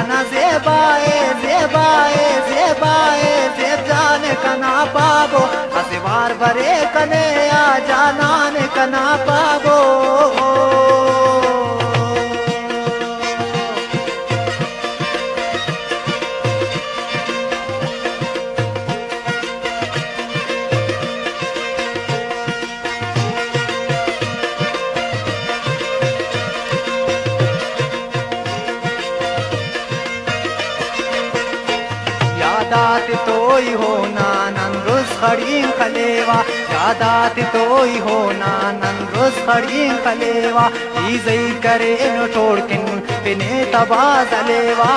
कना ज़ेबाए ज़ेबाए ज़ेबाए ज़ेब जान कना पाबो हसिवार बरे कने या जानान कना पाबो यादात तोई हो नानन रोज खड़ी खलेवा यादात तोई हो नानन रोज खड़ी खलेवा ईज़ई करे नो छोड़किन बिने तबाज़लेवा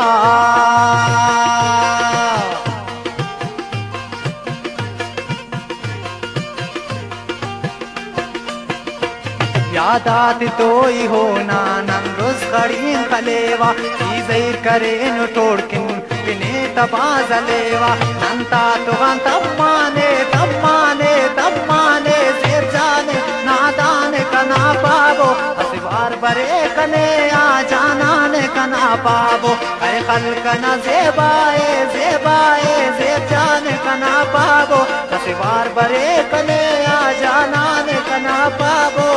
यादात तोई हो नानन रोज खड़ी खलेवा ईज़ई करे नो छोड़किन बिने तबाज़लेवा नंता तुगन तम्माने तम्माने तम्माने ज़ेब जाने नादान कना पाबो हसिवार बरे कने आ जानान कना पाबो ऐ खल्क न ज़ेबाए ज़ेबाए ज़ेब जान कना पाबो हसिवार बरे कने आ जानान कना पाबो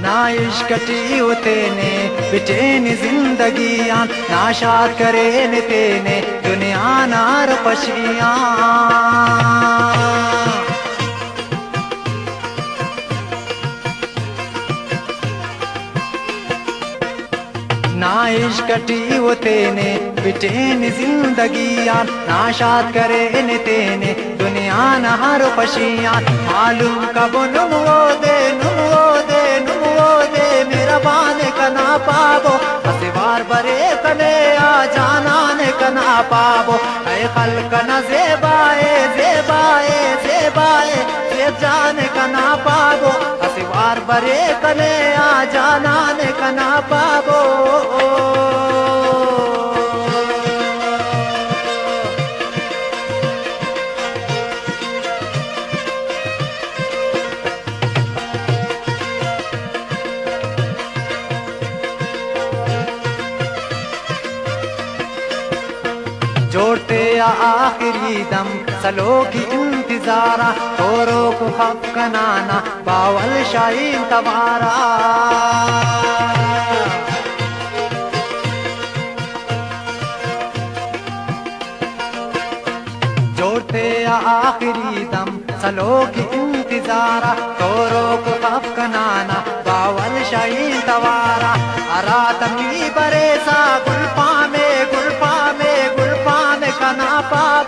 ना इश्क तेने बिचैन जिंदगियां ना शाद करे ने तेने दुनिया नार पशियां ना इश्क तेने बिचैन जिंदगियां ना शाद करे ने तेने दुनिया नार पशियां मालूम कब नुमो दे मेरा बाने कना पाबो हसिवार बरे कने आ जानान कना पाबो ऐ खल्क न ज़ेबाए ज़ेबाए ज़ेबाए ज़ेब जान कना पाबो हसिवार बरे कने आ जानान कना पाबो जोड़ते आखिरी दम सलो की इंतजारा तोरो को खप कनाना बावल शाहीन तवारा जोड़ते आखिरी दम सलो की इंतजारा तोरो को खप कनाना बावल शाहीन तवारा अरातम की बरेसा गुल्फा में कना पा